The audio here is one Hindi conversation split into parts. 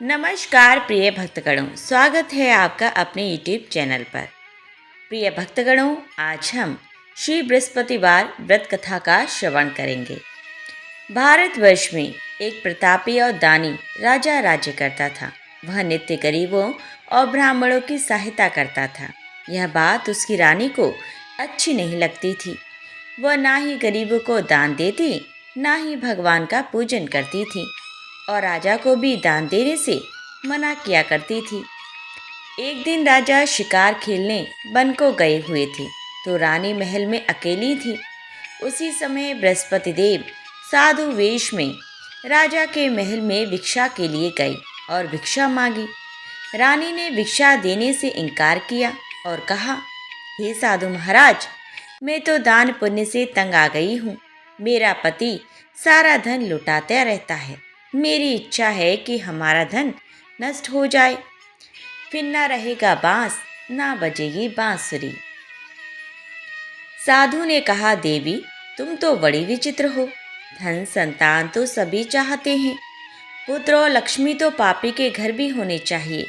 नमस्कार प्रिय भक्तगणों, स्वागत है आपका अपने YouTube चैनल पर। प्रिय भक्तगणों, आज हम श्री बृहस्पतिवार व्रत कथा का श्रवण करेंगे। भारतवर्ष में एक प्रतापी और दानी राजा राज्य करता था। वह नित्य गरीबों और ब्राह्मणों की सहायता करता था। यह बात उसकी रानी को अच्छी नहीं लगती थी। वह ना ही गरीबों को दान देती, ना ही भगवान का पूजन करती थी और राजा को भी दान देने से मना किया करती थी। एक दिन राजा शिकार खेलने वन को गए हुए थे, तो रानी महल में अकेली थी। उसी समय बृहस्पति देव साधु वेश में राजा के महल में भिक्षा के लिए गए और भिक्षा मांगी। रानी ने भिक्षा देने से इनकार किया और कहा, हे साधु महाराज, मैं तो दान पुण्य से तंग आ गई हूँ। मेरा पति सारा धन लुटाता रहता है। मेरी इच्छा है कि हमारा धन नष्ट हो जाए, फिर ना रहेगा बांस, ना बजेगी बांसुरी। साधु ने कहा, देवी, तुम तो बड़ी विचित्र हो। धन संतान तो सभी चाहते हैं। पुत्र और लक्ष्मी तो पापी के घर भी होने चाहिए।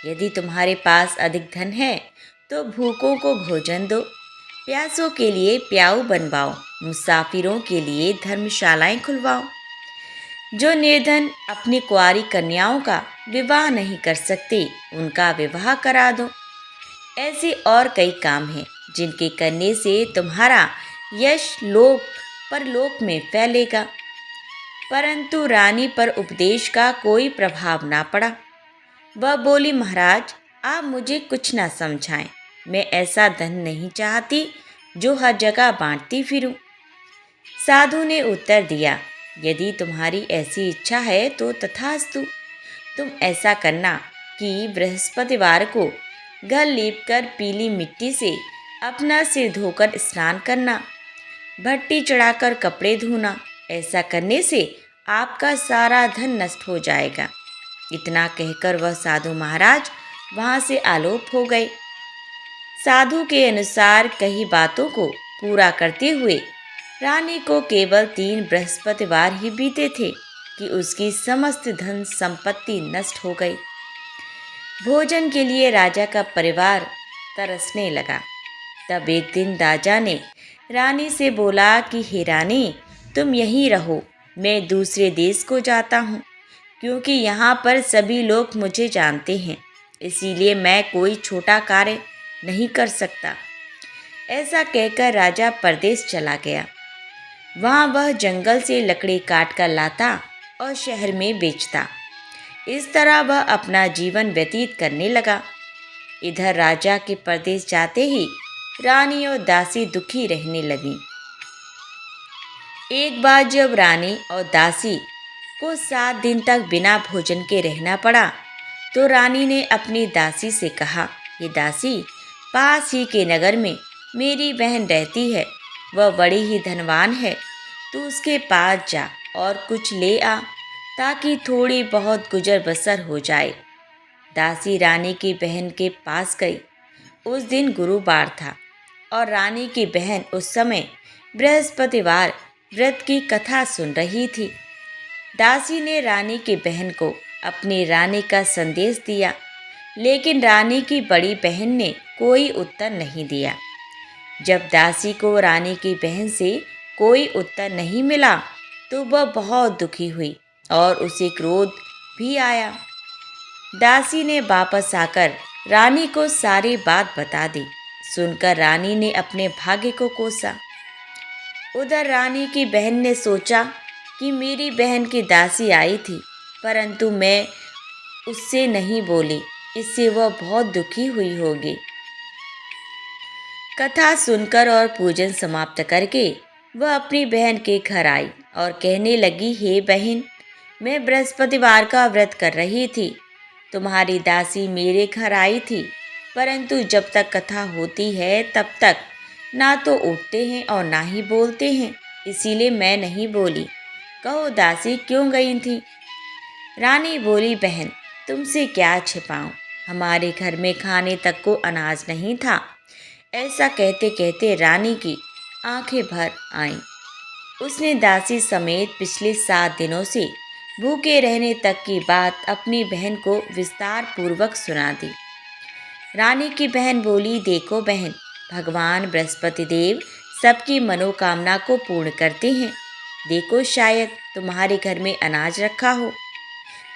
यदि तुम्हारे पास अधिक धन है तो भूखों को भोजन दो, प्यासों के लिए प्याऊ बनवाओ, मुसाफिरों के लिए धर्मशालाएं खुलवाओ। जो निर्धन अपनी कुंवारी कन्याओं का विवाह नहीं कर सकते, उनका विवाह करा दो। ऐसे और कई काम हैं जिनके करने से तुम्हारा यश लोक परलोक में फैलेगा। परंतु रानी पर उपदेश का कोई प्रभाव ना पड़ा। वह बोली, महाराज, आप मुझे कुछ ना समझाएं। मैं ऐसा धन नहीं चाहती जो हर जगह बांटती फिरूं। साधु ने उत्तर दिया, यदि तुम्हारी ऐसी इच्छा है तो तथास्तु। तुम ऐसा करना कि बृहस्पतिवार को घर लीपकर पीली मिट्टी से अपना सिर धोकर स्नान करना, भट्टी चढ़ाकर कपड़े धोना। ऐसा करने से आपका सारा धन नष्ट हो जाएगा। इतना कहकर वह साधु महाराज वहाँ से आलोप हो गए। साधु के अनुसार कई बातों को पूरा करते हुए रानी को केवल 3 बृहस्पतिवार ही बीते थे कि उसकी समस्त धन संपत्ति नष्ट हो गई। भोजन के लिए राजा का परिवार तरसने लगा। तब एक दिन राजा ने रानी से बोला कि हे रानी, तुम यहीं रहो, मैं दूसरे देश को जाता हूँ, क्योंकि यहाँ पर सभी लोग मुझे जानते हैं, इसीलिए मैं कोई छोटा कार्य नहीं कर सकता। ऐसा कहकर राजा परदेश चला गया। वहाँ वह जंगल से लकड़ी काट कर लाता और शहर में बेचता। इस तरह वह अपना जीवन व्यतीत करने लगा। इधर राजा के परदेश जाते ही रानी और दासी दुखी रहने लगी। एक बार जब रानी और दासी को 7 दिन तक बिना भोजन के रहना पड़ा, तो रानी ने अपनी दासी से कहा, ये दासी, पास ही के नगर में मेरी बहन रहती है। वह बड़ी ही धनवान है। तू उसके पास जा और कुछ ले आ, ताकि थोड़ी बहुत गुजर बसर हो जाए। दासी रानी की बहन के पास गई। उस दिन गुरुवार था और रानी की बहन उस समय बृहस्पतिवार व्रत की कथा सुन रही थी। दासी ने रानी की बहन को अपनी रानी का संदेश दिया, लेकिन रानी की बड़ी बहन ने कोई उत्तर नहीं दिया। जब दासी को रानी की बहन से कोई उत्तर नहीं मिला, तो वह बहुत दुखी हुई और उसे क्रोध भी आया। दासी ने वापस आकर रानी को सारी बात बता दी। सुनकर रानी ने अपने भाग्य को कोसा। उधर रानी की बहन ने सोचा कि मेरी बहन की दासी आई थी, परंतु मैं उससे नहीं बोली, इससे वह बहुत दुखी हुई होगी। कथा सुनकर और पूजन समाप्त करके वह अपनी बहन के घर आई और कहने लगी, हे बहन, मैं बृहस्पतिवार का व्रत कर रही थी। तुम्हारी दासी मेरे घर आई थी, परंतु जब तक कथा होती है तब तक ना तो उठते हैं और ना ही बोलते हैं, इसीलिए मैं नहीं बोली। कहो दासी, क्यों गई थी? रानी बोली, बहन, तुमसे क्या छिपाऊं, हमारे घर में खाने तक को अनाज नहीं था। ऐसा कहते कहते रानी की आंखें भर आईं। उसने दासी समेत पिछले 7 दिनों से भूखे रहने तक की बात अपनी बहन को विस्तार पूर्वक सुना दी। रानी की बहन बोली, देखो बहन, भगवान बृहस्पति देव सबकी मनोकामना को पूर्ण करते हैं। देखो, शायद तुम्हारे घर में अनाज रखा हो।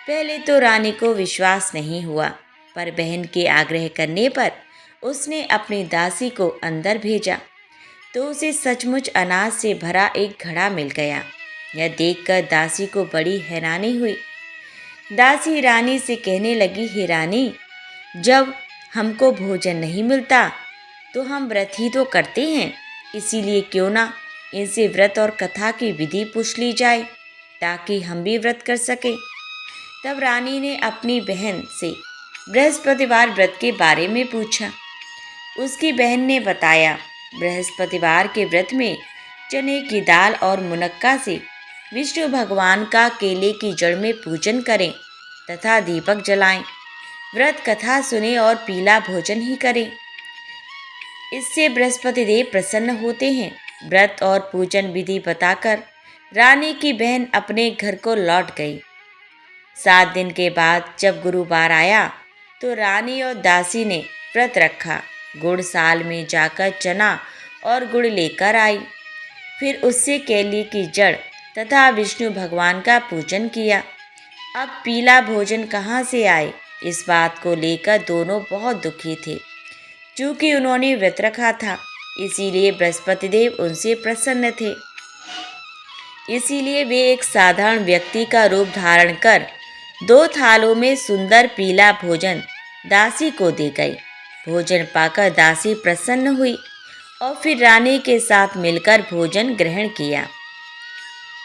पहले तो रानी को विश्वास नहीं हुआ, पर बहन के आग्रह करने पर उसने अपनी दासी को अंदर भेजा तो उसे सचमुच अनाज से भरा एक घड़ा मिल गया। यह देखकर दासी को बड़ी हैरानी हुई। दासी रानी से कहने लगी, हे रानी, जब हमको भोजन नहीं मिलता तो हम व्रत ही तो करते हैं, इसीलिए क्यों ना इनसे व्रत और कथा की विधि पूछ ली जाए ताकि हम भी व्रत कर सकें। तब रानी ने अपनी बहन से बृहस्पतिवार व्रत के बारे में पूछा। उसकी बहन ने बताया, बृहस्पतिवार के व्रत में चने की दाल और मुनक्का से विष्णु भगवान का केले की जड़ में पूजन करें तथा दीपक जलाएं, व्रत कथा सुने और पीला भोजन ही करें। इससे बृहस्पति देव प्रसन्न होते हैं। व्रत और पूजन विधि बताकर रानी की बहन अपने घर को लौट गई। 7 दिन के बाद जब गुरुवार आया तो रानी और दासी ने व्रत रखा। गुड़ साल में जाकर चना और गुड़ लेकर आई, फिर उससे केले की जड़ तथा विष्णु भगवान का पूजन किया। अब पीला भोजन कहाँ से आए, इस बात को लेकर दोनों बहुत दुखी थे। चूँकि उन्होंने व्रत रखा था, इसीलिए बृहस्पति देव उनसे प्रसन्न थे। इसीलिए वे एक साधारण व्यक्ति का रूप धारण कर 2 थालों में सुंदर पीला भोजन दासी को दे गए। भोजन पाकर दासी प्रसन्न हुई और फिर रानी के साथ मिलकर भोजन ग्रहण किया।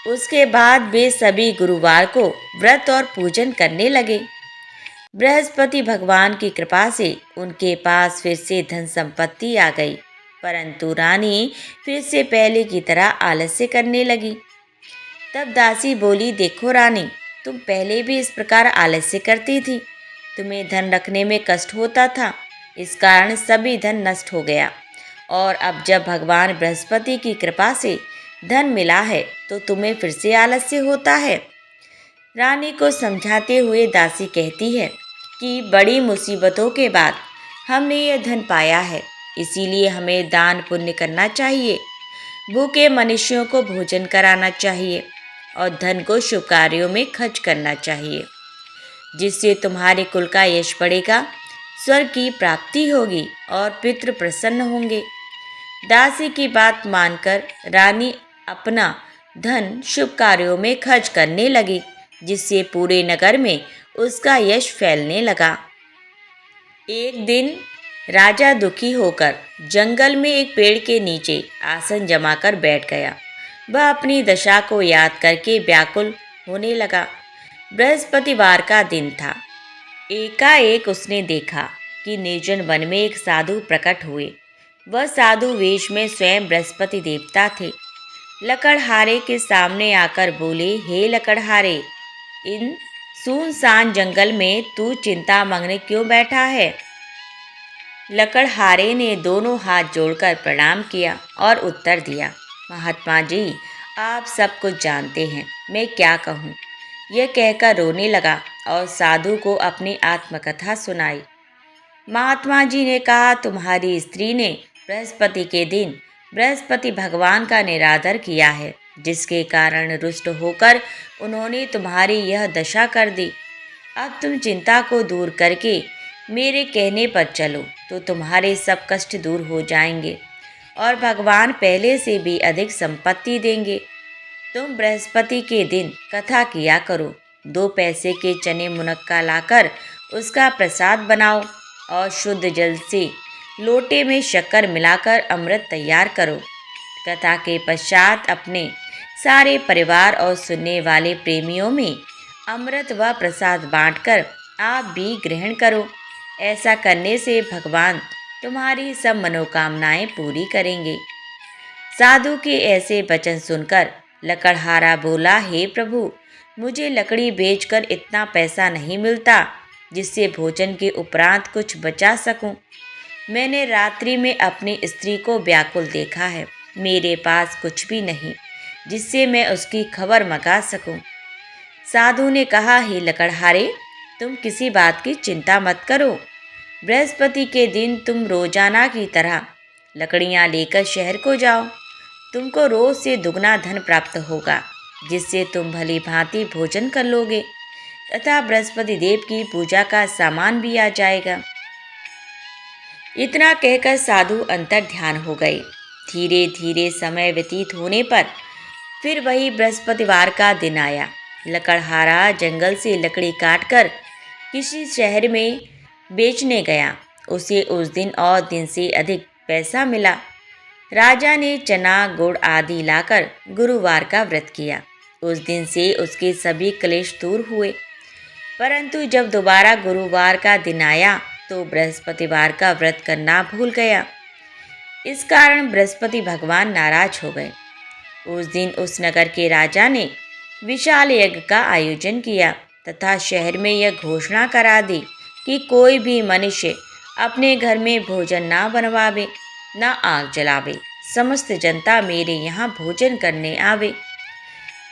उसके बाद वे सभी गुरुवार को व्रत और पूजन करने लगे। बृहस्पति भगवान की कृपा से उनके पास फिर से धन संपत्ति आ गई, परंतु रानी फिर से पहले की तरह आलस्य करने लगी। तब दासी बोली, देखो रानी, तुम पहले भी इस प्रकार आलस्य करती थी। तुम्हें धन रखने में कष्ट होता था, इस कारण सभी धन नष्ट हो गया, और अब जब भगवान बृहस्पति की कृपा से धन मिला है तो तुम्हें फिर से आलस्य होता है। रानी को समझाते हुए दासी कहती है कि बड़ी मुसीबतों के बाद हमने यह धन पाया है, इसीलिए हमें दान पुण्य करना चाहिए, भूखे मनुष्यों को भोजन कराना चाहिए और धन को शुभ कार्यों में खर्च करना चाहिए, जिससे तुम्हारे कुल का यश बढ़ेगा, स्वर्ग की प्राप्ति होगी और पितृ प्रसन्न होंगे। दासी की बात मानकर रानी अपना धन शुभ कार्यों में खर्च करने लगी, जिससे पूरे नगर में उसका यश फैलने लगा। एक दिन राजा दुखी होकर जंगल में एक पेड़ के नीचे आसन जमाकर बैठ गया। वह अपनी दशा को याद करके व्याकुल होने लगा। बृहस्पतिवार का दिन था। एकाएक उसने देखा कि निर्जन वन में एक साधु प्रकट हुए। वह साधु वेश में स्वयं बृहस्पति देवता थे। लकड़हारे के सामने आकर बोले, हे लकड़हारे, इन सुनसान जंगल में तू चिंता मग्न क्यों बैठा है? लकड़हारे ने दोनों हाथ जोड़कर प्रणाम किया और उत्तर दिया, महात्मा जी, आप सब कुछ जानते हैं, मैं क्या कहूँ। यह कहकर रोने लगा और साधु को अपनी आत्मकथा सुनाई। महात्मा जी ने कहा, तुम्हारी स्त्री ने बृहस्पति के दिन बृहस्पति भगवान का निरादर किया है, जिसके कारण रुष्ट होकर उन्होंने तुम्हारी यह दशा कर दी। अब तुम चिंता को दूर करके मेरे कहने पर चलो तो तुम्हारे सब कष्ट दूर हो जाएंगे और भगवान पहले से भी अधिक संपत्ति देंगे। तुम बृहस्पति के दिन कथा किया करो। 2 पैसे के चने मुनक्का लाकर उसका प्रसाद बनाओ और शुद्ध जल से लोटे में शक्कर मिलाकर अमृत तैयार करो। कथा के पश्चात अपने सारे परिवार और सुनने वाले प्रेमियों में अमृत व प्रसाद बांटकर आप भी ग्रहण करो। ऐसा करने से भगवान तुम्हारी सब मनोकामनाएं पूरी करेंगे। साधु के ऐसे वचन सुनकर लकड़हारा बोला, हे प्रभु, मुझे लकड़ी बेचकर इतना पैसा नहीं मिलता जिससे भोजन के उपरांत कुछ बचा सकूं। मैंने रात्रि में अपनी स्त्री को व्याकुल देखा है। मेरे पास कुछ भी नहीं जिससे मैं उसकी खबर मंगा सकूं। साधु ने कहा, हे लकड़हारे, तुम किसी बात की चिंता मत करो। बृहस्पति के दिन तुम रोजाना की तरह लकड़ियाँ लेकर शहर को जाओ। तुमको रोज से दुगना धन प्राप्त होगा, जिससे तुम भली भांति भोजन कर लोगे तथा बृहस्पति देव की पूजा का सामान भी आ जाएगा। इतना कहकर साधु अंतर ध्यान हो गए। धीरे धीरे समय व्यतीत होने पर फिर वही बृहस्पतिवार का दिन आया। लकड़हारा जंगल से लकड़ी काटकर किसी शहर में बेचने गया। उसे उस दिन और दिन से अधिक पैसा मिला। राजा ने चना गुड़ आदि लाकर गुरुवार का व्रत किया। उस दिन से उसके सभी क्लेश दूर हुए। परंतु जब दोबारा गुरुवार का दिन आया तो बृहस्पतिवार का व्रत करना भूल गया। इस कारण बृहस्पति भगवान नाराज हो गए। उस दिन उस नगर के राजा ने विशाल यज्ञ का आयोजन किया तथा शहर में यह घोषणा करा दी कि कोई भी मनुष्य अपने घर में भोजन ना बनवावे, ना आग जलावे। समस्त जनता मेरे यहाँ भोजन करने आवे।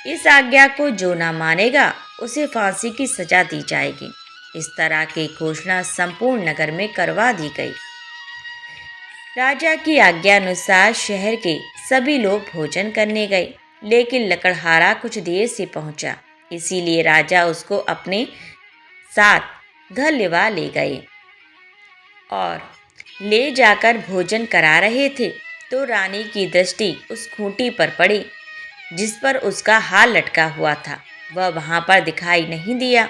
इस आज्ञा को जो ना मानेगा उसे फांसी की सजा दी जाएगी। इस तरह की घोषणा संपूर्ण नगर में करवा दी गई। राजा की आज्ञा अनुसार शहर के सभी लोग भोजन करने गए, लेकिन लकड़हारा कुछ देर से पहुंचा। इसीलिए राजा उसको अपने साथ घर लिवा ले गए और ले जाकर भोजन करा रहे थे तो रानी की दृष्टि उस खूंटी पर पड़ी जिस पर उसका हार लटका हुआ था। वह वहां पर दिखाई नहीं दिया।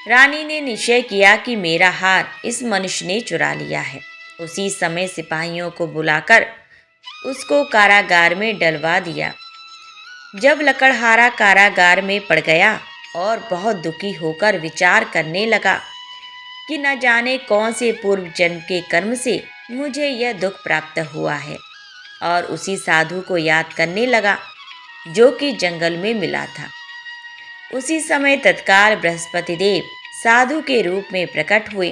रानी ने निश्चय किया कि मेरा हार इस मनुष्य ने चुरा लिया है। उसी समय सिपाहियों को बुलाकर उसको कारागार में डलवा दिया। जब लकड़हारा कारागार में पड़ गया और बहुत दुखी होकर विचार करने लगा कि न जाने कौन से पूर्व जन्म के कर्म से मुझे यह दुख प्राप्त हुआ है, और उसी साधु को याद करने लगा जो कि जंगल में मिला था। उसी समय तत्काल बृहस्पति देव साधु के रूप में प्रकट हुए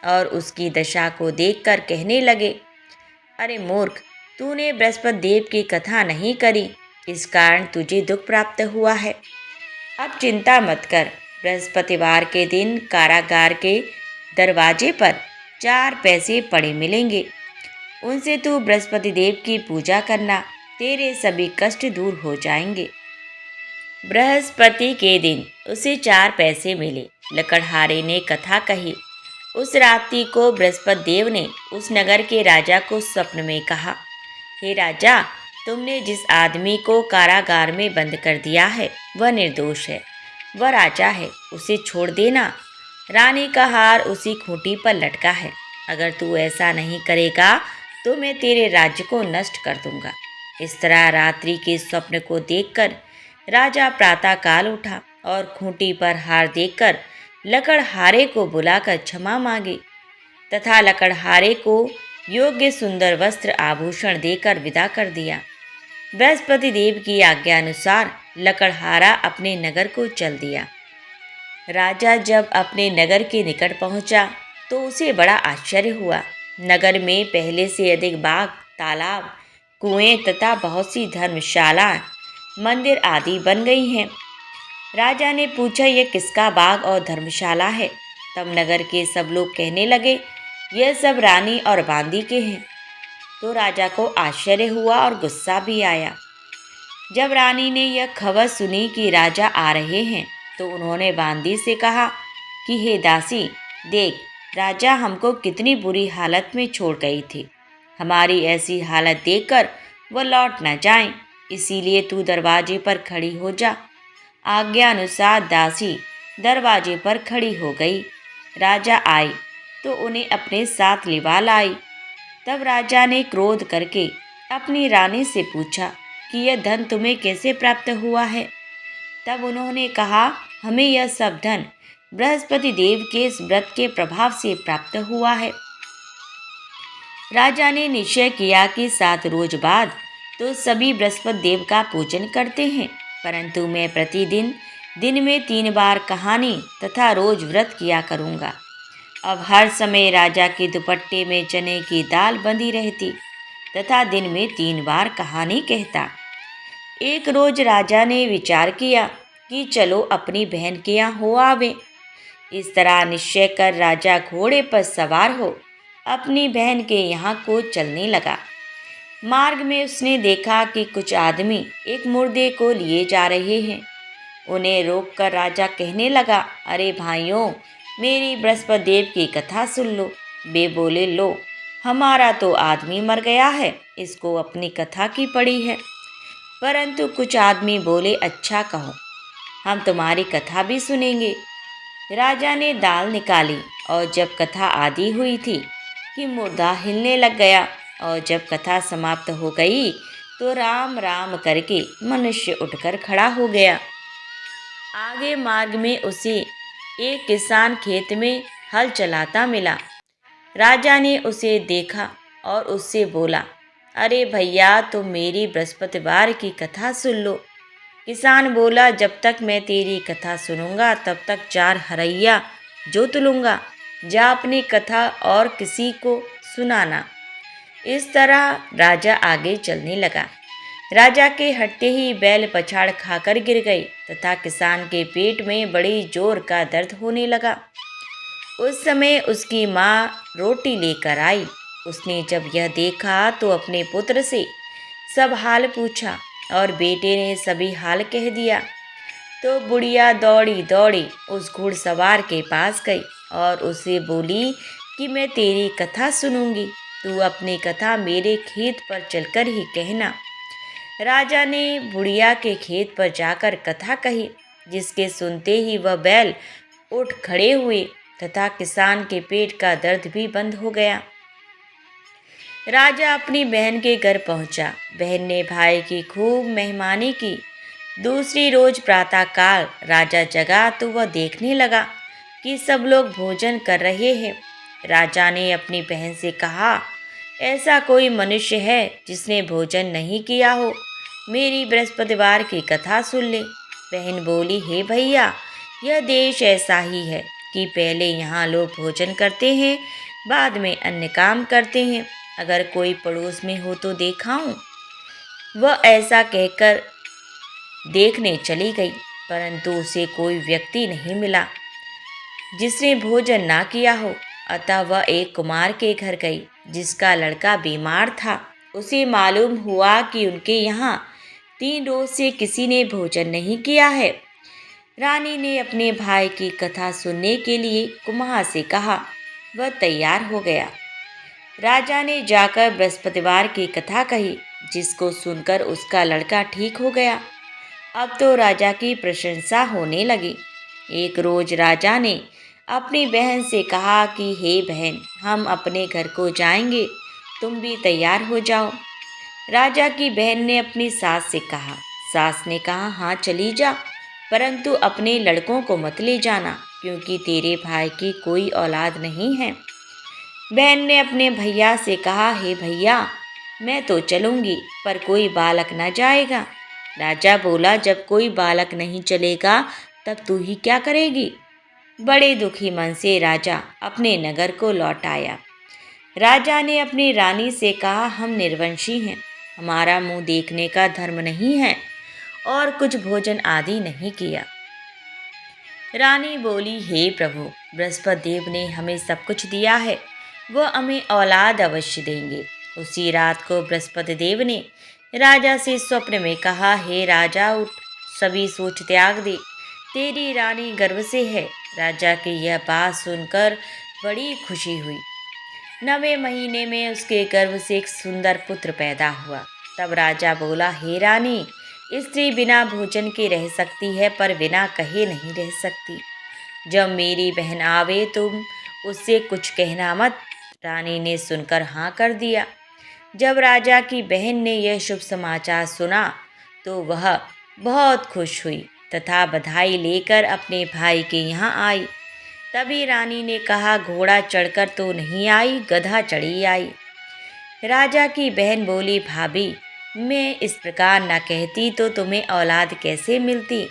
और उसकी दशा को देखकर कहने लगे, अरे मूर्ख, तूने बृहस्पति देव की कथा नहीं करी, इस कारण तुझे दुख प्राप्त हुआ है। अब चिंता मत कर। बृहस्पतिवार के दिन कारागार के दरवाजे पर 4 पैसे पड़े मिलेंगे। उनसे तू बृहस्पति देव की पूजा करना, तेरे सभी कष्ट दूर हो जाएंगे। बृहस्पति के दिन उसे 4 पैसे मिले। लकड़हारे ने कथा कही। उस रात्रि को बृहस्पति देव ने उस नगर के राजा को स्वप्न में कहा, हे राजा, तुमने जिस आदमी को कारागार में बंद कर दिया है वह निर्दोष है, वह राजा है, उसे छोड़ देना। रानी का हार उसी खूंटी पर लटका है। अगर तू ऐसा नहीं करेगा तो मैं तेरे राज्य को नष्ट कर दूंगा। इस तरह रात्रि के स्वप्न को देखकर राजा प्रातःकाल उठा और खूंटी पर हार देखकर लकड़हारे को बुलाकर क्षमा मांगी तथा लकड़हारे को योग्य सुंदर वस्त्र आभूषण देकर विदा कर दिया। बृहस्पति देव की आज्ञा अनुसार लकड़हारा अपने नगर को चल दिया। राजा जब अपने नगर के निकट पहुंचा तो उसे बड़ा आश्चर्य हुआ। नगर में पहले से अधिक बाग, तालाब, कुएं तथा बहुत सी धर्मशालाएं, मंदिर आदि बन गई हैं। राजा ने पूछा, यह किसका बाग और धर्मशाला है? तब नगर के सब लोग कहने लगे, यह सब रानी और बांदी के हैं। तो राजा को आश्चर्य हुआ और गुस्सा भी आया। जब रानी ने यह खबर सुनी कि राजा आ रहे हैं तो उन्होंने बांदी से कहा कि हे दासी, देख, राजा हमको कितनी बुरी हालत में छोड़ गई थी। हमारी ऐसी हालत देखकर वह लौट न जाएं, इसीलिए तू दरवाजे पर खड़ी हो जा। आज्ञा अनुसार दासी दरवाजे पर खड़ी हो गई। राजा आए तो उन्हें अपने साथ लिवा लाई। तब राजा ने क्रोध करके अपनी रानी से पूछा कि यह धन तुम्हें कैसे प्राप्त हुआ है? तब उन्होंने कहा, हमें यह सब धन बृहस्पति देव के इस व्रत के प्रभाव से प्राप्त हुआ है। राजा ने निश्चय किया कि 7 रोज बाद तो सभी बृहस्पति देव का पूजन करते हैं, परंतु मैं प्रतिदिन दिन में 3 बार कहानी तथा रोज व्रत किया करूँगा। अब हर समय राजा के दुपट्टे में चने की दाल बंधी रहती तथा दिन में 3 बार कहानी कहता। एक रोज राजा ने विचार किया कि चलो अपनी बहन के यहाँ हो आवे। इस तरह निश्चय कर राजा घोड़े पर सवार हो अपनी बहन के यहाँ को चलने लगा। मार्ग में उसने देखा कि कुछ आदमी एक मुर्दे को लिए जा रहे हैं। उन्हें रोककर राजा कहने लगा, अरे भाइयों, मेरी बृहस्पति देव की कथा सुन लो। वे बोले, लो, हमारा तो आदमी मर गया है, इसको अपनी कथा की पड़ी है। परंतु कुछ आदमी बोले, अच्छा कहो, हम तुम्हारी कथा भी सुनेंगे। राजा ने दाल निकाली और जब कथा आदि हुई थी कि मुर्दा हिलने लग गया, और जब कथा समाप्त हो गई तो राम राम करके मनुष्य उठकर खड़ा हो गया। आगे मार्ग में उसे एक किसान खेत में हल चलाता मिला। राजा ने उसे देखा और उससे बोला, अरे भैया, तुम मेरी बृहस्पतिवार की कथा सुन लो। किसान बोला, जब तक मैं तेरी कथा सुनूंगा तब तक 4 हरैया जोत लूँगा। जा अपनी कथा और किसी को सुनाना। इस तरह राजा आगे चलने लगा। राजा के हटते ही बैल पछाड़ खाकर गिर गई तथा किसान के पेट में बड़ी जोर का दर्द होने लगा। उस समय उसकी माँ रोटी लेकर आई। उसने जब यह देखा तो अपने पुत्र से सब हाल पूछा और बेटे ने सभी हाल कह दिया। तो बुढ़िया दौड़ी दौड़ी उस घुड़सवार के पास गई और उसे बोली कि मैं तेरी कथा सुनूंगी, तू अपनी कथा मेरे खेत पर चलकर ही कहना। राजा ने बुढ़िया के खेत पर जाकर कथा कही, जिसके सुनते ही वह बैल उठ खड़े हुए तथा किसान के पेट का दर्द भी बंद हो गया। राजा अपनी बहन के घर पहुंचा। बहन ने भाई की खूब मेहमानी की। दूसरी रोज प्रातःकाल राजा जगा तो वह देखने लगा कि सब लोग भोजन कर रहे हैं। राजा ने अपनी बहन से कहा, ऐसा कोई मनुष्य है जिसने भोजन नहीं किया हो, मेरी बृहस्पतिवार की कथा सुन ले। बहन बोली, हे भैया, यह देश ऐसा ही है कि पहले यहाँ लोग भोजन करते हैं, बाद में अन्य काम करते हैं। अगर कोई पड़ोस में हो तो दिखाऊं। वह ऐसा कहकर देखने चली गई, परंतु उसे कोई व्यक्ति नहीं मिला जिसने भोजन ना किया हो। अतः वह एक कुमार के घर गई जिसका लड़का बीमार था। उसे मालूम हुआ कि उनके यहाँ 3 रोज से किसी ने भोजन नहीं किया है। रानी ने अपने भाई की कथा सुनने के लिए कुम्हार से कहा। वह तैयार हो गया। राजा ने जाकर बृहस्पतिवार की कथा कही, जिसको सुनकर उसका लड़का ठीक हो गया। अब तो राजा की प्रशंसा होने लगी। एक रोज राजा ने अपनी बहन से कहा कि हे बहन, हम अपने घर को जाएंगे, तुम भी तैयार हो जाओ। राजा की बहन ने अपनी सास से कहा। सास ने कहा, हाँ चली जा, परंतु अपने लड़कों को मत ले जाना, क्योंकि तेरे भाई की कोई औलाद नहीं है। बहन ने अपने भैया से कहा, हे भैया, मैं तो चलूँगी, पर कोई बालक न जाएगा। राजा बोला, जब कोई बालक नहीं चलेगा तब तू ही क्या करेगी। बड़े दुखी मन से राजा अपने नगर को लौट आया। राजा ने अपनी रानी से कहा, हम निर्वंशी हैं, हमारा मुंह देखने का धर्म नहीं है और कुछ भोजन आदि नहीं किया। रानी बोली, हे प्रभु, बृहस्पति देव ने हमें सब कुछ दिया है, वह हमें औलाद अवश्य देंगे। उसी रात को बृहस्पति देव ने राजा से स्वप्न में कहा, हे राजा, उठ, सभी सोच त्याग दे, तेरी रानी गर्भ से है। राजा की यह बात सुनकर बड़ी खुशी हुई। 9वें महीने में उसके गर्भ से एक सुंदर पुत्र पैदा हुआ। तब राजा बोला, हे रानी, स्त्री बिना भोजन के रह सकती है, पर बिना कहे नहीं रह सकती। जब मेरी बहन आवे तुम उससे कुछ कहना मत। रानी ने सुनकर हाँ कर दिया। जब राजा की बहन ने यह शुभ समाचार सुना तो वह बहुत खुश हुई तथा बधाई लेकर अपने भाई के यहाँ आई। तभी रानी ने कहा, घोड़ा चढ़कर तो नहीं आई, गधा चढ़ी आई। राजा की बहन बोली, भाभी, मैं इस प्रकार न कहती तो तुम्हें औलाद कैसे मिलती।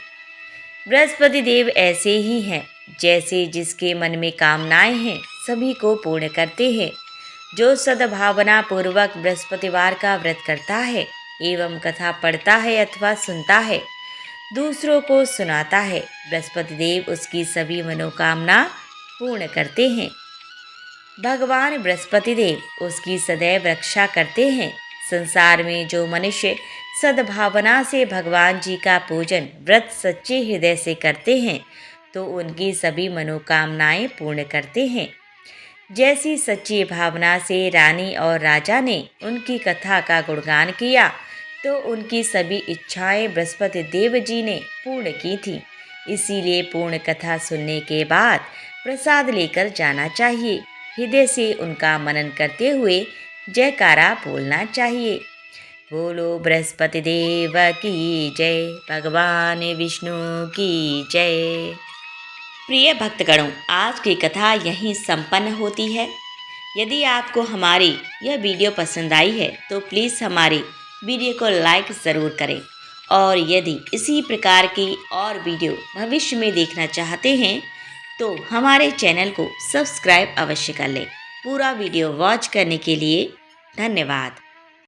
बृहस्पति देव ऐसे ही हैं, जैसे जिसके मन में कामनाएं हैं सभी को पूर्ण करते हैं। जो सद्भावना पूर्वक बृहस्पतिवार का व्रत करता है एवं कथा पढ़ता है अथवा सुनता है, दूसरों को सुनाता है, बृहस्पति देव उसकी सभी मनोकामना पूर्ण करते हैं। भगवान बृहस्पति देव उसकी सदैव रक्षा करते हैं। संसार में जो मनुष्य सद्भावना से भगवान जी का पूजन व्रत सच्चे हृदय से करते हैं तो उनकी सभी मनोकामनाएं पूर्ण करते हैं। जैसी सच्ची भावना से रानी और राजा ने उनकी कथा का गुणगान किया तो उनकी सभी इच्छाएं बृहस्पति देव जी ने पूर्ण की थी। इसीलिए पूर्ण कथा सुनने के बाद प्रसाद लेकर जाना चाहिए। हृदय से उनका मनन करते हुए जयकारा बोलना चाहिए। बोलो बृहस्पति देव की जय, भगवान विष्णु की जय। प्रिय भक्तगणों, आज की कथा यहीं संपन्न होती है। यदि आपको हमारी यह वीडियो पसंद आई है तो प्लीज़ हमारी वीडियो को लाइक ज़रूर करें और यदि इसी प्रकार की और वीडियो भविष्य में देखना चाहते हैं तो हमारे चैनल को सब्सक्राइब अवश्य कर लें। पूरा वीडियो वॉच करने के लिए धन्यवाद।